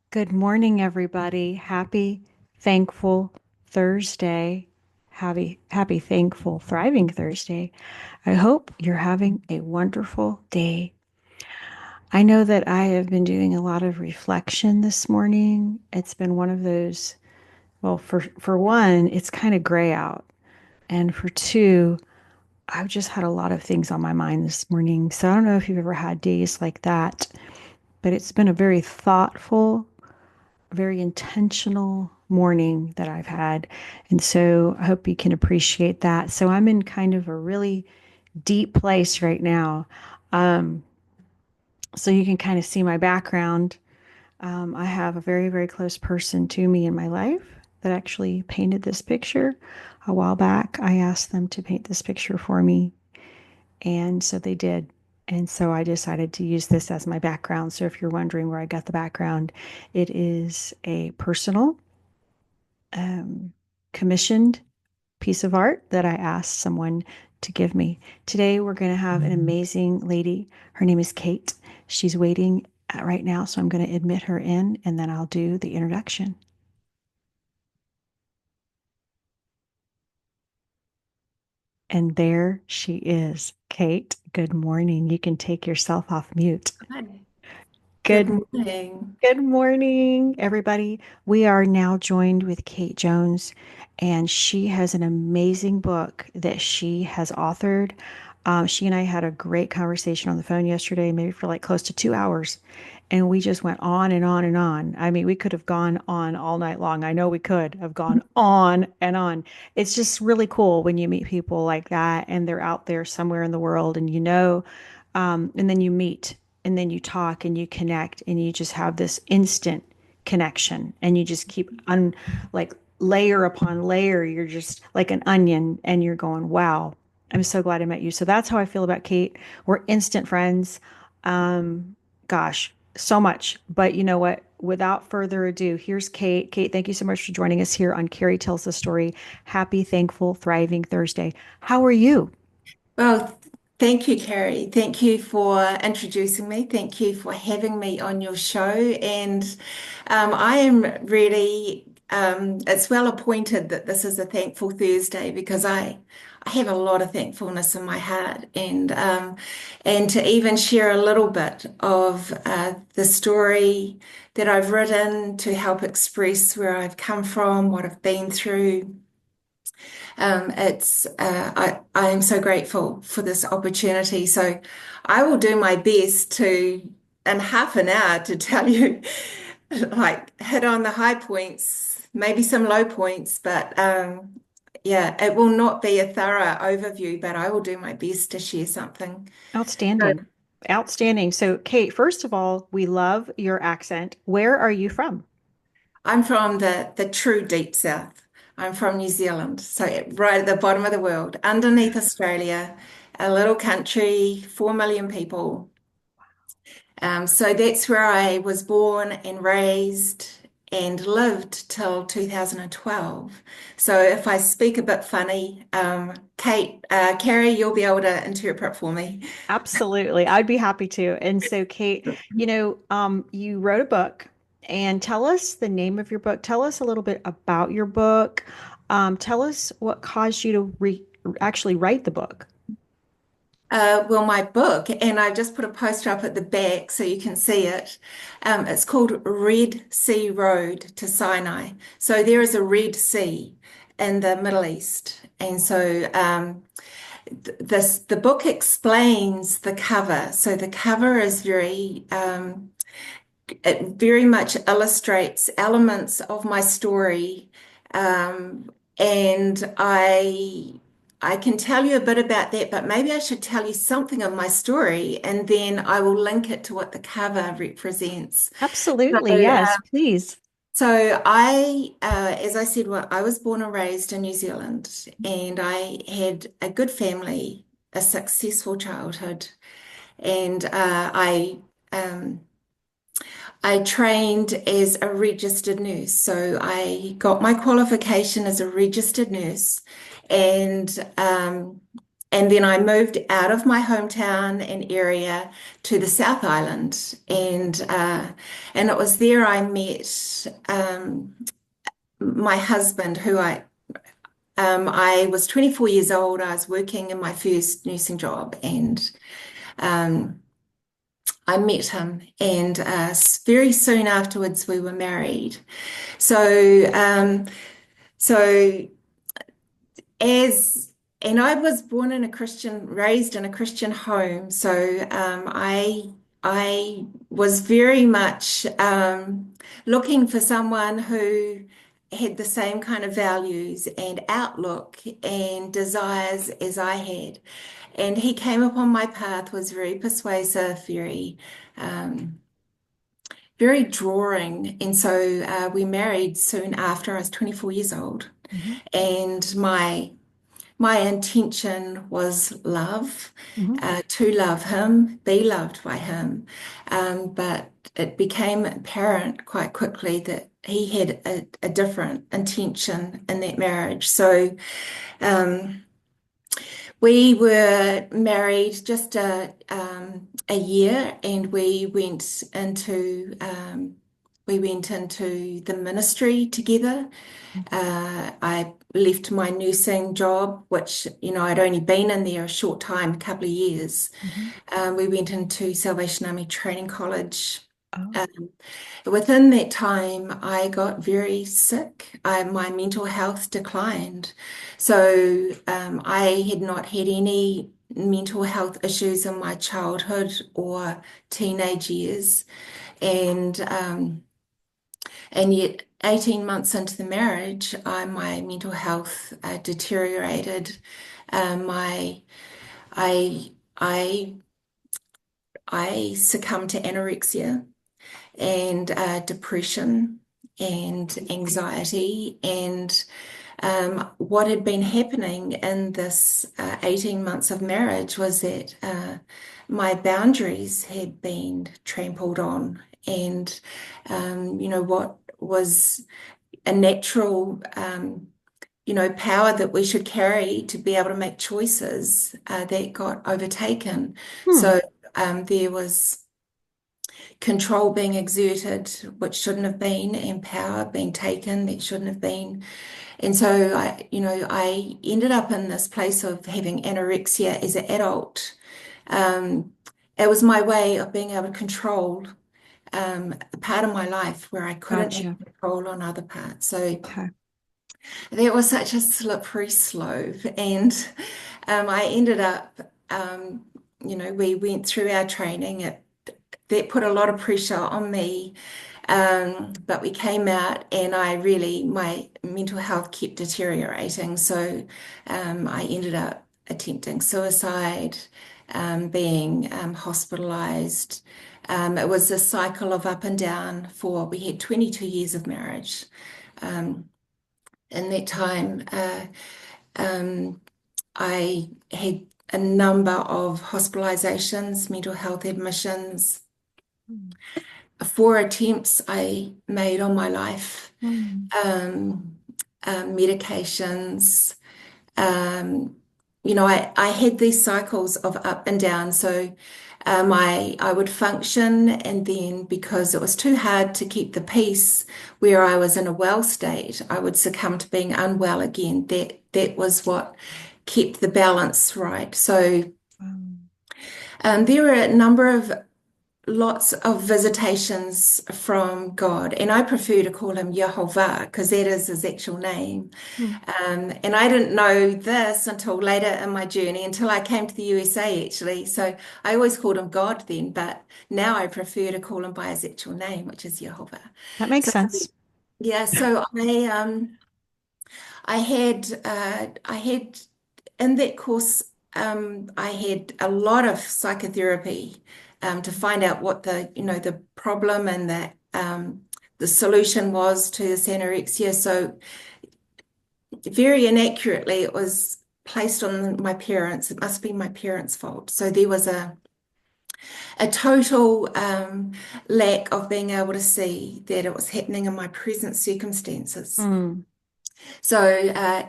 Good morning, everybody. Happy, thankful Thursday. Happy, thankful, thriving Thursday. I hope you're having a wonderful day. I know that I have been doing a lot of reflection this morning. It's been one of those, well, for one, it's kind of gray out. And for two, I've just had a lot of things on my mind this morning. So I don't know if you've ever had days like that, but it's been a very thoughtful, very intentional morning that I've had. And so I hope you can appreciate that. So I'm in kind of a really deep place right now. Um, so you can kind of see my background. I have a very, very close person to me in my life that actually painted this picture a while back. I asked them to paint this picture for me, and so they did. And so I decided to use this as my background. So if you're wondering where I got the background, it is a personal um, commissioned piece of art that I asked someone to give me. Today, we're going to have an amazing lady. Her name is Cate. She's waiting right now, so I'm going to admit her in and then I'll do the introduction. And there she is. Cate, good morning. You can take yourself off mute. Hi. Good Good morning. Good morning, everybody. We are now joined with Cate Jones, and she has an amazing book that she has authored. She and I had a great conversation on the phone yesterday, maybe for like close to 2 hours, and we just went on and on and on. I mean, we could have gone on all night long. I know we could have gone on and on. It's just really cool when you meet people like that, and they're out there somewhere in the world, and and then you meet and then you talk and you connect and you just have this instant connection and you just keep like layer upon layer. You're just like an onion and you're going, wow, I'm so glad I met you. So that's how I feel about Cate. We're instant friends. Um, Gosh, so much. But you know what? Without further ado, here's Cate. Cate, thank you so much for joining us here on Cari Tells the Story. Happy, thankful, thriving Thursday. How are you? Well, thank you, Cari. Thank you for introducing me. Thank you for having me on your show. And I am really, it's well appointed that this is a thankful Thursday because I have a lot of thankfulness in my heart, and to even share a little bit of the story that I've written to help express where I've come from, what I've been through. I am so grateful for this opportunity. So I will do my best to, in half an hour, to tell you, like, hit on the high points, maybe some low points, but yeah, it will not be a thorough overview, but I will do my best to share something. So Outstanding. Outstanding. So, Cate, first of all, we love your accent. Where are you from? I'm from the true deep south. I'm from New Zealand, so right at the bottom of the world, underneath Australia, a little country, 4 million people. So that's where I was born and raised and lived till 2012. So if I speak a bit funny, Cari, you'll be able to interpret for me. Absolutely. I'd be happy to. And so, Cate, you wrote a book and tell us the name of your book. Tell us a little bit about your book. Tell us what caused you to actually write the book. Well, my book, and I just put a poster up at the back so you can see it. It's called Red Sea Road to Sinai. So there is a Red Sea in the Middle East. And so the book explains the cover. So the cover is it very much illustrates elements of my story. And I can tell you a bit about that, but maybe I should tell you something of my story, and then I will link it to what the cover represents. Absolutely. So, Yes, please. as I said, well, I was born and raised in New Zealand, and I had a good family, a successful childhood, and um, I trained as a registered nurse. So I got my qualification as a registered nurse, and And then I moved out of my hometown and area to the South Island, and it was there I met my husband, I was 24 years old. I was working in my first nursing job, and um, I met him. And very soon afterwards, we were married. So, so as and I was born in a raised in a Christian home. So I was very much looking for someone who had the same kind of values and outlook and desires as I had. And he came upon my path, was very persuasive, um, very drawing. And so we married soon after. I was 24 years old. Mhm. And my intention was love, Mhm. to love him, be loved by him. But it became apparent quite quickly that he had a different intention in that marriage. So um, we were married just a year, and we went into the ministry together. I left my nursing job, which, I'd only been in there a short time, a couple of years. Mhm. We went into Salvation Army Training College. Oh. Um, Within that time, I got very sick. My mental health declined. So I had not had any mental health issues in my childhood or teenage years. And and yet, 18 months into the marriage, my mental health deteriorated. My I I I succumbed to anorexia and depression and anxiety. And what had been happening in this 18 months of marriage was that my boundaries had been trampled on. And, what was a natural, power that we should carry to be able to make choices that got overtaken. Hmm. So there was control being exerted, which shouldn't have been, and power being taken that shouldn't have been. And so I ended up in this place of having anorexia as an adult. Um, it was my way of being able to control a part of my life where I couldn't have Gotcha. control on other parts. So Okay. that was such a slippery slope. And I ended up, we went through our training. That put a lot of pressure on me. But we came out, and my mental health kept deteriorating. So I ended up attempting suicide, being hospitalized. It was a cycle of up and down we had 22 years of marriage. Um, in that time, um, I had a number of hospitalizations, mental health admissions, Hmm. 4 attempts I made on my life, Hmm. um, medications. Um, I had these cycles of up and down. So I would function, and then because it was too hard to keep the peace where I was in a well state, I would succumb to being unwell again. That was what kept the balance right. So Um, there were a number of lots of visitations from God, and I prefer to call him Yehovah because that is his actual name. hmm. And I didn't know this until later in my journey, until I came to the USA actually. So I always called him God then, but now I prefer to call him by his actual name, which is Yehovah. That makes So sense. yeah, so I had in that course, I had a lot of psychotherapy to find out what the problem and the solution was to this anorexia. So very inaccurately, it was placed on my parents. It must be my parents' fault. So there was a total lack of being able to see that it was happening in my present circumstances. Hmm. So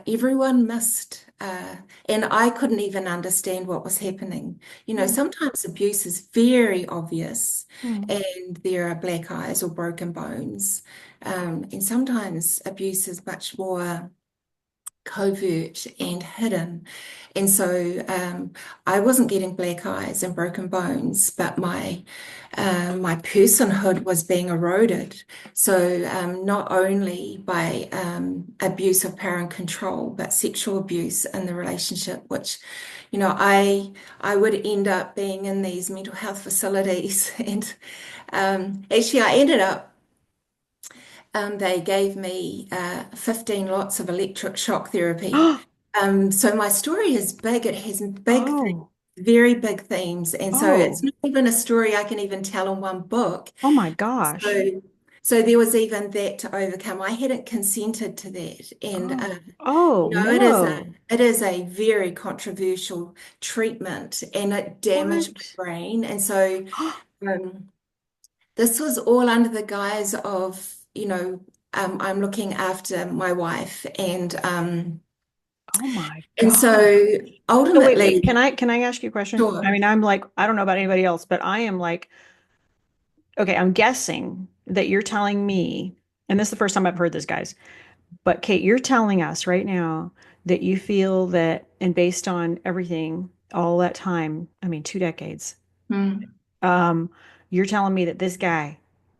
everyone missed, and I couldn't even understand what was happening. You know, Mm, sometimes abuse is very obvious, mm. and there are black eyes or broken bones. And sometimes abuse is much more covert and hidden. And so I wasn't getting black eyes and broken bones, but my personhood was being eroded. So not only by abuse of power and control, but sexual abuse in the relationship, which, I would end up being in these mental health facilities. And actually, I ended up they gave me 15 lots of electric shock therapy. So my story is big. It has Oh, very big themes. And so it's oh, not even a story I can even tell in one book. oh my gosh. So, so there was even that to overcome. I hadn't consented to that. And, Oh, oh it no. is a very controversial treatment and it damaged my What? brain. And so, um, this was all under the guise of, I'm looking after my wife, Oh my and God. so So wait. ultimately, Can I ask you a question? I sure. mean, I'm like, I don't know about anybody else, but I am like, okay, I'm guessing that you're telling me, and this is the first time I've heard this, guys, but Kate, you're telling us right now that you feel that, and based on everything, all that time, I mean, 2 decades, Hmm. um, you're telling me that this guy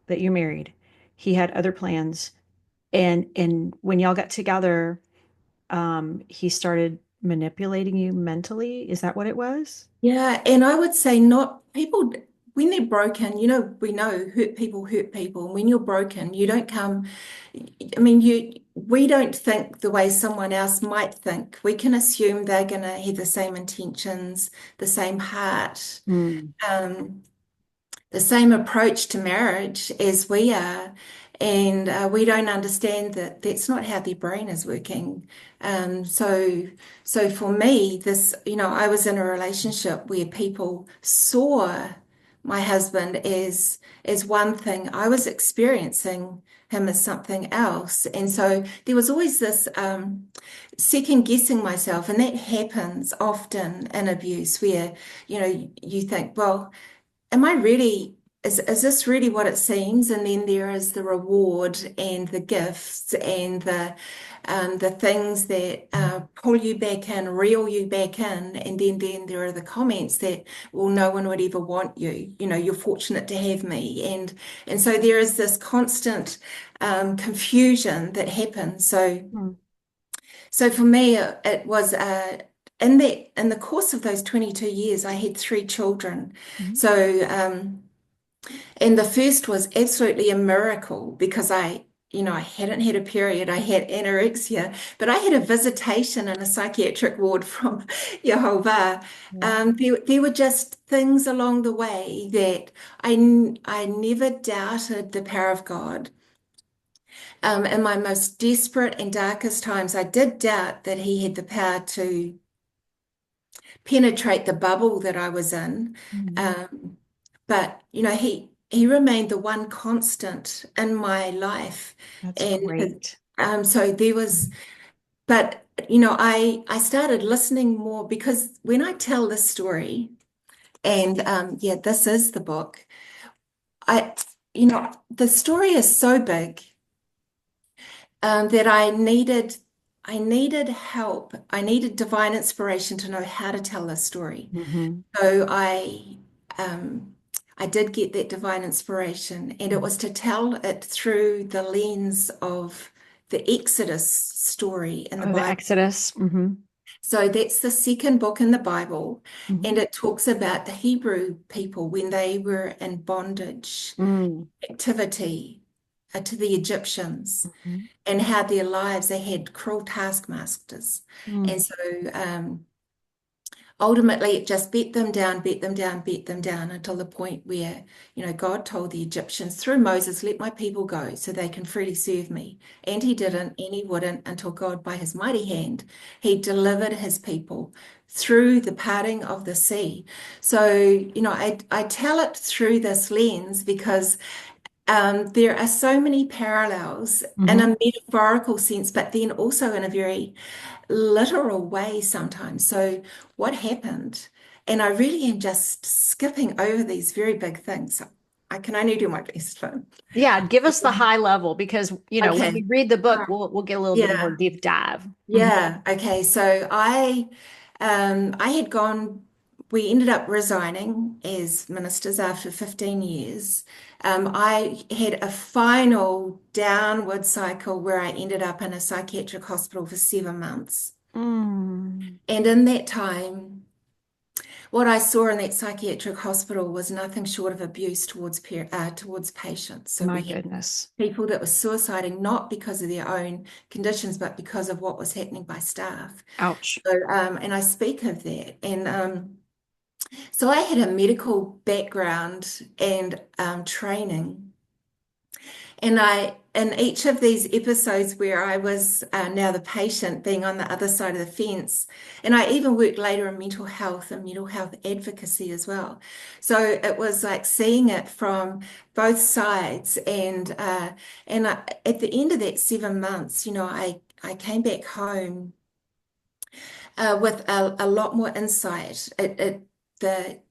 that you married, he had other plans, and when y'all got together, he started manipulating you mentally. Is that what it was? Yeah, and I would say not people when they're broken, we know hurt people, and when you're broken, you don't come. I mean, we don't think the way someone else might think. We can assume they're gonna have the same intentions, the same heart. Mm, Um, the same approach to marriage as we are. And we don't understand that that's not how their brain is working. So for me, I was in a relationship where people saw my husband as one thing. I was experiencing him as something else. And so there was always this second guessing myself. And that happens often in abuse where, you think, well, am I really, is this really what it seems? And then there is the reward and the gifts and the things that pull you back in, reel you back in. And then there are the comments that, well, no one would ever want you. You know, you're fortunate to have me. And so there is this constant confusion that happens. mm, So for me, it was in the course of those 22 years, I had three children. mm. So and the first was absolutely a miracle because I hadn't had a period. I had anorexia, but I had a visitation in a psychiatric ward from Jehovah. Wow. There were just things along the way that I never doubted the power of God. In my most desperate and darkest times, I did doubt that He had the power to penetrate the bubble that I was in. Mm, Um, but he remained the one constant in my life, that's and great. so there was. But I started listening more because when I tell this story, and yeah, this is the book. I the story is so big that I needed help. I needed divine inspiration to know how to tell this story. Hmm. So um, I did get that divine inspiration, and it was to tell it through the lens of the Exodus story in the Oh, the Bible. Exodus. Hmm. So that's the second book in the Bible, and Hmm. it talks about the Hebrew people when they were in bondage, Mm, captivity to the Egyptians, hmm. and how their lives, they had cruel taskmasters. Mm, And so ultimately, it just beat them down, beat them down, beat them down until the point where, God told the Egyptians through Moses, let my people go so they can freely serve me. And he didn't, and he wouldn't until God, by his mighty hand, he delivered his people through the parting of the sea. So, I tell it through this lens because there are so many parallels in Hmm. a metaphorical sense, but then also in a very literal way sometimes. So, what happened? And I really am just skipping over these very big things. I can only do my best, Finn. Yeah, give us the high level because, when Okay. we read the All book, right. we'll get a little bit more Yeah. deep dive. Mhm. Yeah. Okay. So I had gone, we ended up resigning as ministers after 15 years. I had a final downward cycle where I ended up in a psychiatric hospital for 7 months. Mm, And in that time, what I saw in that psychiatric hospital was nothing short of abuse towards patients. So my we had goodness. people that were suiciding not because of their own conditions, but because of what was happening by staff. Ouch. So, and I speak of that. And so I had a medical background and training. And in each of these episodes where I was now the patient being on the other side of the fence, and I even worked later in mental health and mental health advocacy as well. So it was like seeing it from both sides. And at the end of that 7 months, I came back home with a lot more insight. The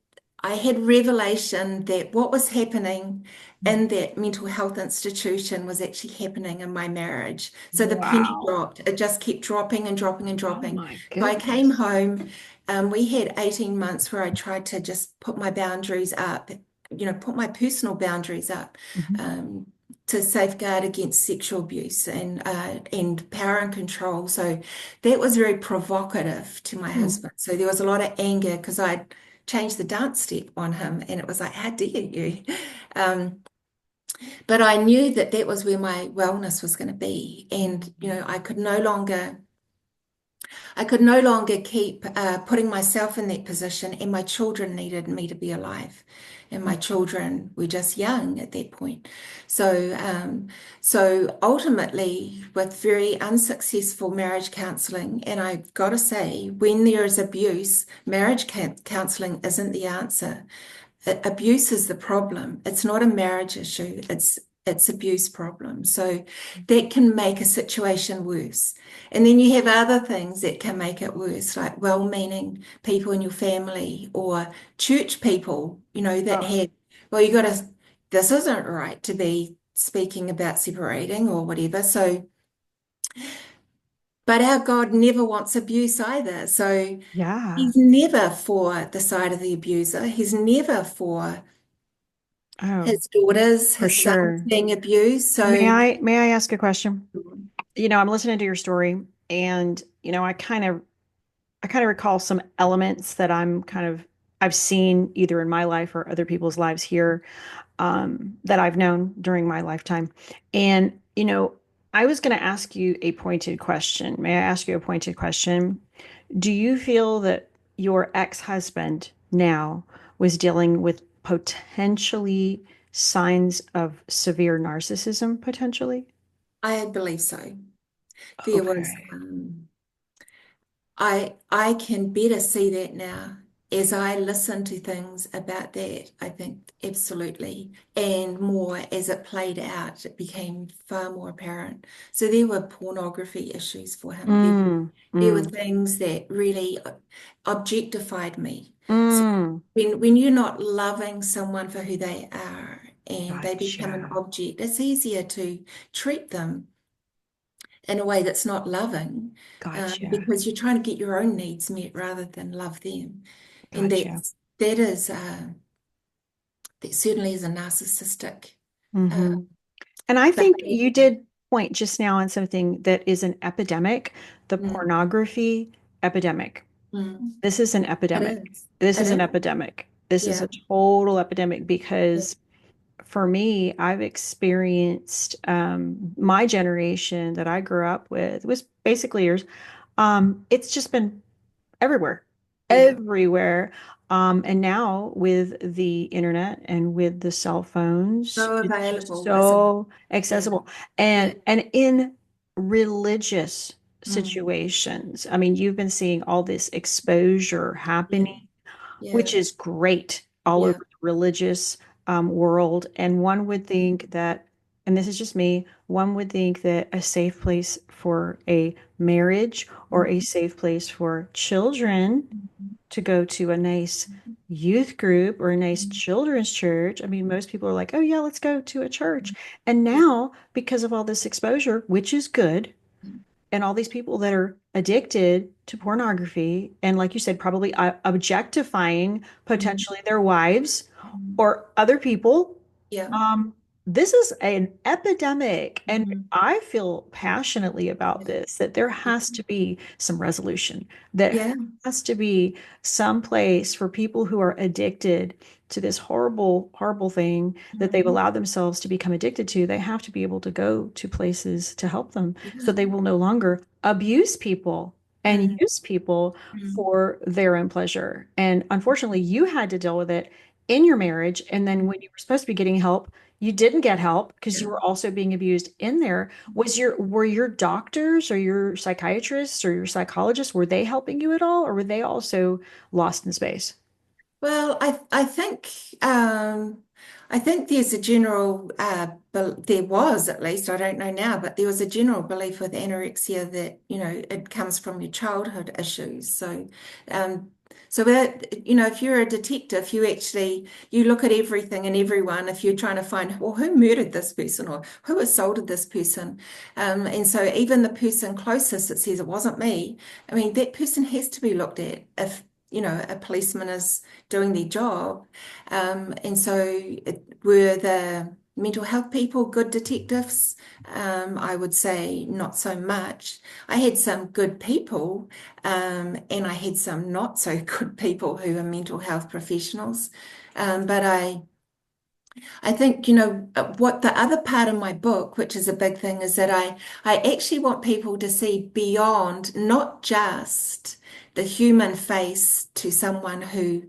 I had revelation that what was happening in that mental health institution was actually happening in my marriage. So the penny Wow. dropped. It just kept dropping and dropping and Oh dropping. my So I came goodness. home. We had 18 months where I tried to just put my boundaries up, put my personal boundaries up. Mhm. Um, to safeguard against sexual abuse and power and control. So that was very provocative to my Hmm. husband. So there was a lot of anger because I'd changed the dance step on him, and it was like, how dare you? Um, but I knew that that was where my wellness was going to be, and I could no longer keep putting myself in that position, and my children needed me to be alive. And my children were just young at that point. So ultimately, with very unsuccessful marriage counseling, and I've got to say, when there is abuse, marriage counseling isn't the answer. Abuse is the problem. It's not a marriage issue. It's abuse problem. So that can make a situation worse. And then you have other things that can make it worse, like well-meaning people in your family or church people, that Oh, have, well, this isn't right to be speaking about separating or whatever. So, but our God never wants abuse either. So yeah. he's never for the side of the abuser. He's never for Oh, his daughters, for his sons sure. being abused. May So, I ask a question? I'm listening to your story and, I kind of recall some elements that I've seen either in my life or other people's lives here, that I've known during my lifetime. And, I was going to ask you a pointed question. May I ask you a pointed question? Do you feel that your ex-husband now was dealing with potentially signs of severe narcissism, potentially? I believe so. There was, Okay. I can better see that now. As I listen to things about that, I think absolutely. And more as it played out, it became far more apparent. So there were pornography issues for him. There, Mm, there were mm, things that really objectified me. So mm. when you're not loving someone for who they are and they become an Gotcha. object, it's easier to treat them in a way that's not loving, Gotcha. because you're trying to get your own needs met rather than love them. And Gotcha. that certainly is a narcissistic uh, Hmm. And I think you behavior. did point just now on something that is an epidemic, the Mm, pornography epidemic. mm. This is an It epidemic. is. This It is an is. epidemic. This is Yeah. a total epidemic Yeah. because for me, I've experienced my generation that I grew up with was basically yours. It's just been everywhere, Yeah. everywhere. And now with the internet and with the cell phones, So it's just available, isn't it? so Yeah. accessible. Yeah. And in religious Mm. situations, I mean, you've been seeing all this exposure Yeah. happening, Yeah. which is great all over Yeah. the religious. world, and one would think that, and this is just me, one would think that a safe place for a marriage or a safe place for children to go to a nice youth group or a nice children's church. I mean, most people are like, oh, yeah, let's go to a church. And now, because of all this exposure, which is good, and all these people that are addicted to pornography and, like you said, probably objectifying potentially their wives or other people, Yeah. um, this is an epidemic. And Mhm. I feel passionately about this, that there has to be some resolution, that Yeah. has to be some place for people who are addicted to this horrible, horrible thing that they've Mhm. allowed themselves to become addicted to. They have to be able to go to places to help them so Yeah. they will no longer abuse people and Mm, use people mm, for their own pleasure. And unfortunately, you had to deal with it in your marriage. And then when you were supposed to be getting help, you didn't get help because you yeah. were also being abused in there. Were your doctors or your psychiatrists or your psychologists, were they helping you at all, or were they also lost in space? Well, I think there's a general there was, at least, I don't know now, but there was a general belief with anorexia that, it comes from your childhood issues. Um so that, if you're a detective, you look at everything and everyone if you're trying to find, well, who murdered this person or who assaulted this person. And so even the person closest that says it wasn't me, I mean, that person has to be looked at if a policeman is doing their job. And so were the mental health people good detectives? I would say not so much. I had some good people, and I had some not so good people who are mental health professionals. But I think, what the other part of my book, which is a big thing, is that I actually want people to see beyond not just the human face to someone who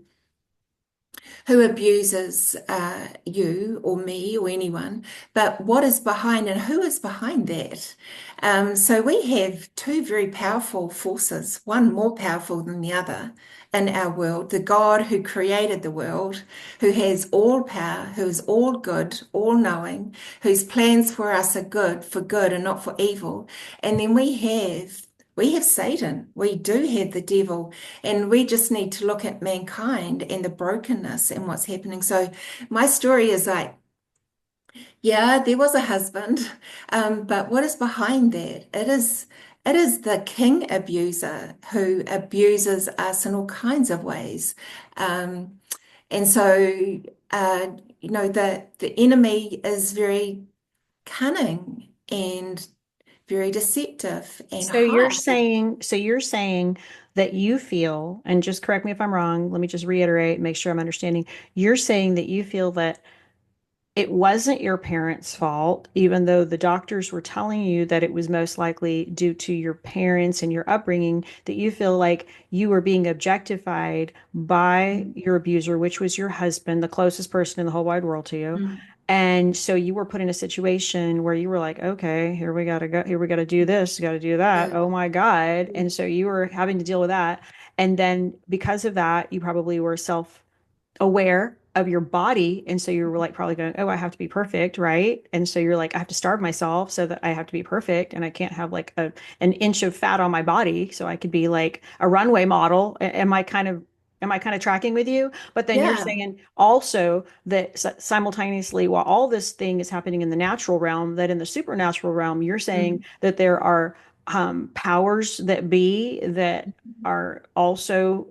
abuses you or me or anyone, but what is behind and who is behind that. So we have two very powerful forces, one more powerful than the other in our world. The God who created the world, who has all power, who is all good, all knowing, whose plans for us are good, for good and not for evil. And then we have Satan. We do have the devil, and we just need to look at mankind and the brokenness and what's happening. So my story is like, yeah, there was a husband, but what is behind that? It is the king abuser who abuses us in all kinds of ways. Um, and so the enemy is very cunning and very deceptive and hard. So you're saying that you feel, and just correct me if I'm wrong, let me just reiterate, make sure I'm understanding. You're saying that you feel that it wasn't your parents' fault, even though the doctors were telling you that it was most likely due to your parents and your upbringing, that you feel like you were being objectified by your abuser, which was your husband, the closest person in the whole wide world to you. Mm, And so you were put in a situation where you were like, okay, here we gotta go, here we gotta do this, gotta do that. yeah, Oh my God. And so you were having to deal with that. And then because of that, you probably were self-aware of your body. And so you were like probably going, oh, I have to be perfect, right? And so you're like, I have to starve myself so that I have to be perfect. And I can't have like an inch of fat on my body. So I could be like a runway model. Am I kind of tracking with you? But then you're yeah. saying also that simultaneously, while all this thing is happening in the natural realm, that in the supernatural realm, you're saying Mm, that there are powers that be that are also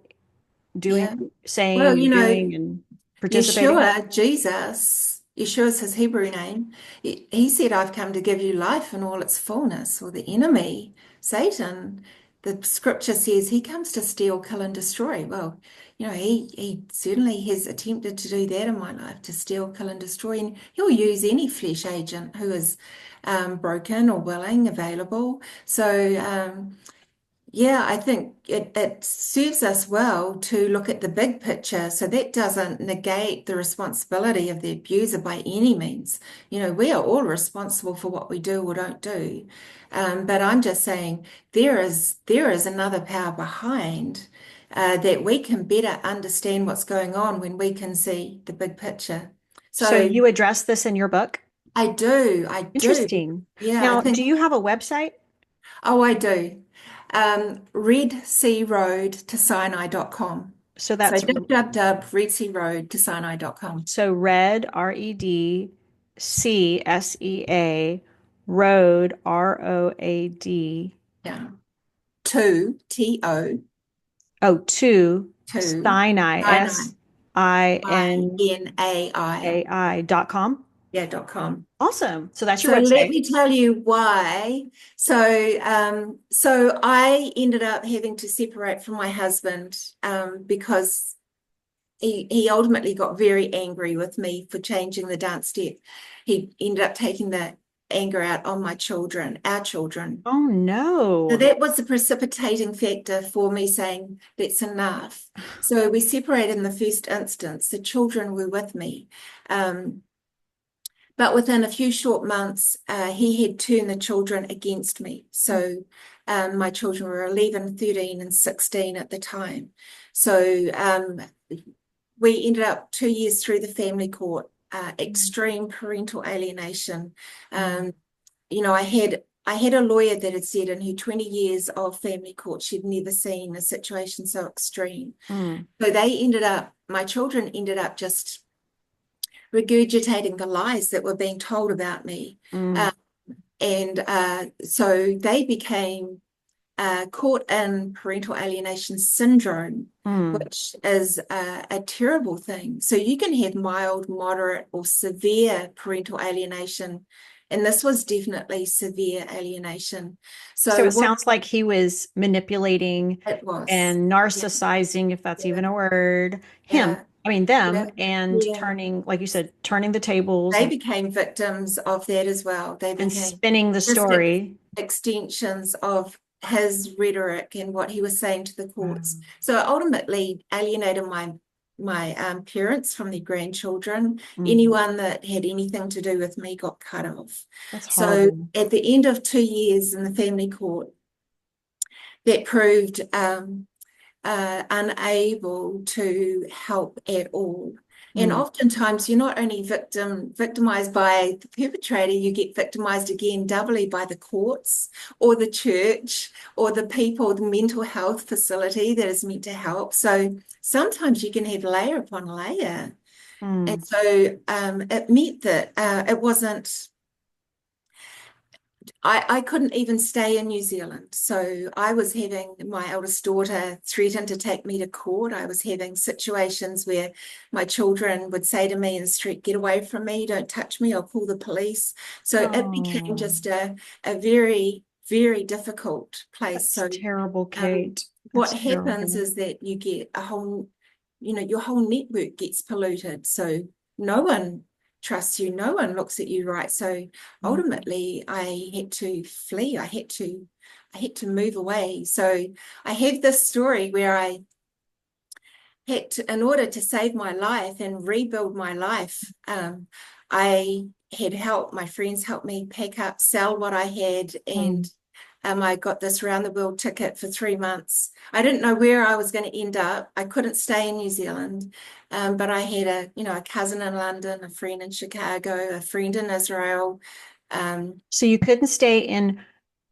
doing, yeah. Well, saying and doing and participating. Yeshua, Jesus, Yeshua's his Hebrew name. He said, I've come to give you life in all its fullness. Or the enemy, Satan, the scripture says he comes to steal, kill, and destroy. Well, he certainly has attempted to do that in my life, to steal, kill, and destroy. And he'll use any flesh agent who is broken or willing, available. So, yeah, I think it serves us well to look at the big picture. So that doesn't negate the responsibility of the abuser by any means. We are all responsible for what we do or don't do. But I'm just saying there is another power behind that we can better understand what's going on when we can see the big picture. So So you address this in your book? I do. Interesting. Yeah, I Now, think, do you have a website? oh, I do. Red Sea Road to Sinai.com. So So that's www.redsearoad to Sinai.com. so red, REDCSEA, road, ROAD. Yeah. To, T-O, Oh, to to Sinai, Sinai, SINAI I-N-A-I. .com. Yeah, .com. Awesome. So that's your So let website. me tell you why. So I ended up having to separate from my husband because he ultimately got very angry with me for changing the dance step. He ended up taking the anger out on my children, our children. Oh So no. that was the precipitating factor for me saying, that's enough. So we separated in the first instance. The children were with me. Um, but within a few short months, he had turned the children against me. So my children were 11, 13, and 16 at the time. So we ended up 2 years through the family court, extreme parental alienation. Mm, Um, I had a lawyer that had said in her 20 years of family court, she'd never seen a situation so extreme. mm, So my children ended up just regurgitating the lies that were being told about me. mm, Uh, and so they became caught in parental alienation syndrome, mm. which is a terrible thing. So you can have mild, moderate, or severe parental alienation. And this was definitely severe alienation. So So it what sounds like he was manipulating it was, and yeah, narcissizing, if that's yeah, even a word, yeah, them, yeah, and yeah. turning, like you said, turning the tables They became victims of that as well. They and became spinning the just story. extensions of his rhetoric and what he was saying to the Wow. courts. So I ultimately alienated my parents from their grandchildren. Mm, Anyone that had anything to do with me got cut off. that's So horrible. at the end of 2 years in the family court, that proved unable to help at all. And Mm, oftentimes you're not only victimized by the perpetrator, you get victimized again doubly by the courts or the church or the people, the mental health facility that is meant to help. So sometimes you can have layer upon layer. And mm, so it meant that it wasn't I couldn't even stay in New Zealand. So I was having my eldest daughter threaten to take me to court. I was having situations where my children would say to me in the street, get away from me, don't touch me, I'll call the police. So it became oh, just a very, very difficult place. that's So terrible, um, Kate. what That's happens terrible. is that you get your whole network gets polluted. So no one trusts you, no one looks at you right. So Mm, ultimately I had to flee. I had to move away. So I have this story where I had to, in order to save my life and rebuild my life, I had help. My friends helped me pack up, sell what I had, and mm. I got this round the world ticket for 3 months. I didn't know where I was going to end up. I couldn't stay in New Zealand, but I had a cousin in London, a friend in Chicago, a friend in Israel. Um, So you couldn't stay in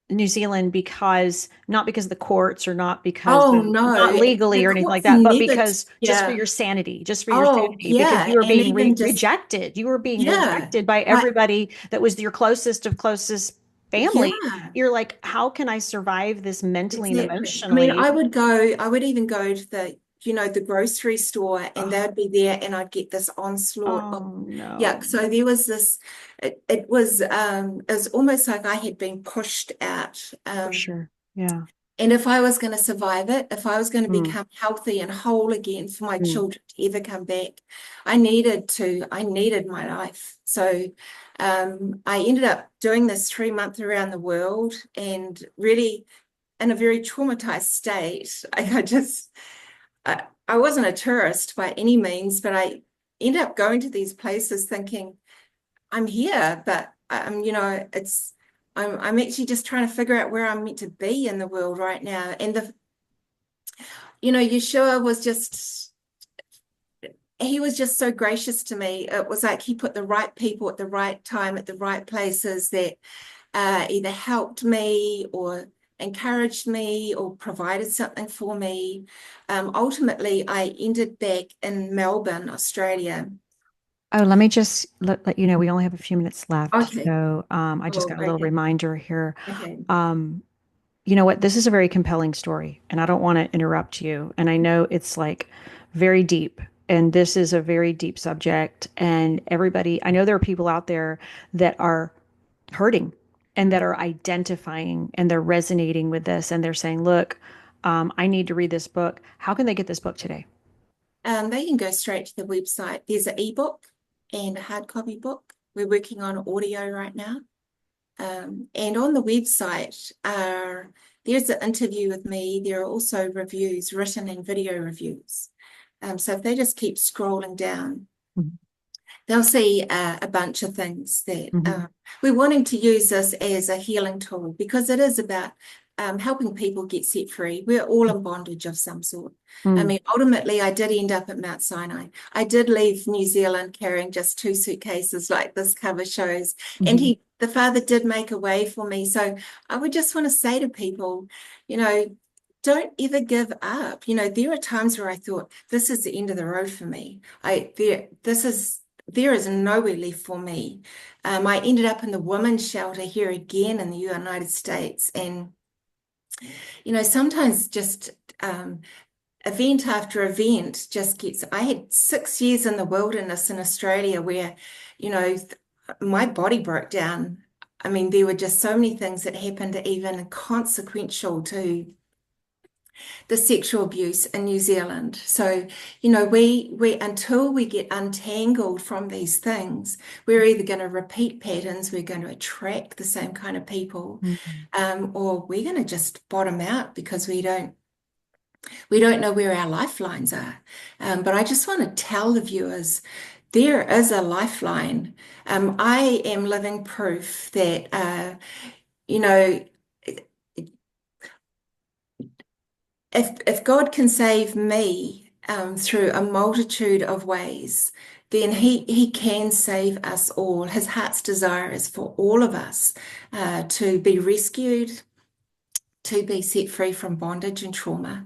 New Zealand because not because of the courts or not because oh of not no, legally the or anything like courts that, but never, because just for yeah. your sanity, just for your Oh sanity, because yeah, you were and being even just rejected. You were being yeah, rejected by my everybody that was your closest of closest family. yeah. You're like, how can I survive this mentally and Exactly. I mean, emotionally? I would even go to the grocery store and Oh, they'd be there and I'd get this onslaught of oh yuck. no, So there was this, it was almost like I had been pushed out. for sure. Yeah. And if I was going to survive it, if I was going to Mm, become healthy and whole again for my mm, children to ever come back, I needed my life. So I ended up doing this 3 month around the world and really in a very traumatized state. I wasn't a tourist by any means, but I ended up going to these places thinking, I'm here, but I'm actually just trying to figure out where I'm meant to be in the world right now. And Yeshua was just he was just so gracious to me. It was like he put the right people at the right time at the right places that either helped me or encouraged me or provided something for me. Ultimately, I ended back in Melbourne, Australia. Oh, let me just let you know we only have a few minutes left. Okay. So I just Oh, got a little okay. reminder here. Okay. Um, you know what? This is a very compelling story, and I don't want to interrupt you. And I know it's like very deep, and this is a very deep subject. And everybody, I know there are people out there that are hurting and that Mm. are identifying and they're resonating with this, and they're saying, look, I need to read this book. How can they get this book today? They can go straight to the website. There's an ebook and a hard copy book. We're working on audio right now. And on the website, there's an interview with me. There are also reviews, written and video reviews. So if they just keep scrolling down, Mhm. they'll see a bunch of things that Mhm. we're wanting to use this as a healing tool because it is about helping people get set free. We're all in bondage of some sort. I Mhm. mean, ultimately, I did end up at Mount Sinai. I did leave New Zealand carrying just two suitcases, like this cover shows, and Mhm. the Father did make a way for me. So I would just want to say to people, you know, don't ever give up. There are times where I thought this is the end of the road for me. There is nowhere left for me. I ended up in the women's shelter here again in the United States. And, sometimes just event after event just gets. I had 6 years in the wilderness in Australia where, my body broke down. I mean, there were just so many things that happened, even consequential to the sexual abuse in New Zealand. So, we until we get untangled from these things, we're either going to repeat patterns, we're going to attract the same kind of people, Mhm. or we're going to just bottom out because we don't know where our lifelines are. But I just want to tell the viewers there is a lifeline. I am living proof that you know if God can save me through a multitude of ways, then He can save us all. His heart's desire is for all of us to be rescued, to be set free from bondage and trauma.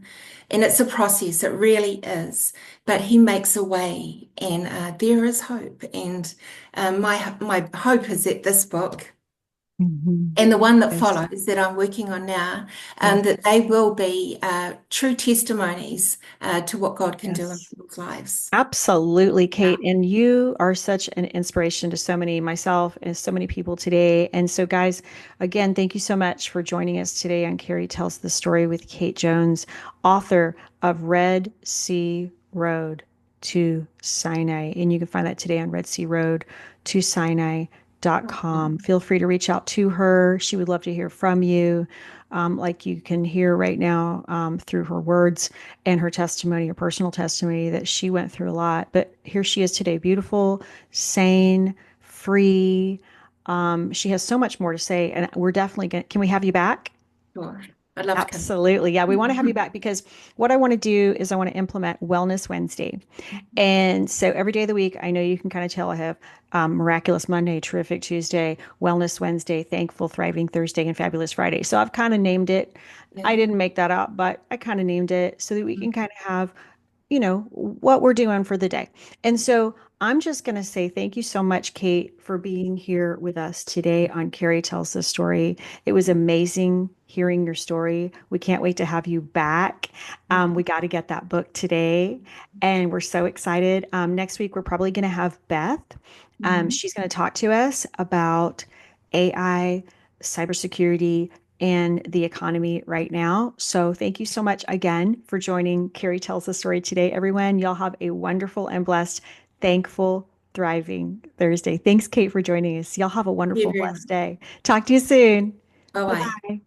And it's a process, it really is. But He makes a way, and there is hope. And my hope is that this book Mhm. and the one that Yes. follows that I'm working on now, Yes. that they will be true testimonies to what God can do in Yes. people's lives. Absolutely, Yeah. Kate. And you are such an inspiration to so many, myself and so many people today. And so, guys, again, thank you so much for joining us today on Cari Tells the Story with Kate Jones, author of Red Sea Road to Sinai. And you can find that today on Red Sea Road to Sinai.com. Feel free to reach out to her. She would love to hear from you. Like you can hear right now through her words and her testimony, her personal testimony, that she went through a lot. But here she is today, beautiful, sane, free. She has so much more to say, and we're definitely going to. Can we have you back? Sure. I'd love to come. Absolutely. Yeah, we want to have you back because what I want to do is I want to implement Wellness Wednesday. And so every day of the week, I know you can kind of tell I have Miraculous Monday, Terrific Tuesday, Wellness Wednesday, Thankful, Thriving Thursday, and Fabulous Friday. So I've kind of named it. Yeah. I didn't make that up, but I kind of named it so that we can kind of have what we're doing for the day. And so I'm just going to say thank you so much, Kate, for being here with us today on Cari Tells the Story. It was amazing hearing your story. We can't wait to have you back. We got to get that book today, and we're so excited. Next week, we're probably going to have Beth. Mhm. She's going to talk to us about AI, cybersecurity, and the economy right now. So thank you so much again for joining Cari Tells the Story today, everyone. Y'all have a wonderful and blessed, thankful, thriving Thursday. Thanks, Kate, for joining us. Y'all have a Thank you wonderful, very much. blessed day. Talk to you soon. Bye bye. Bye-bye.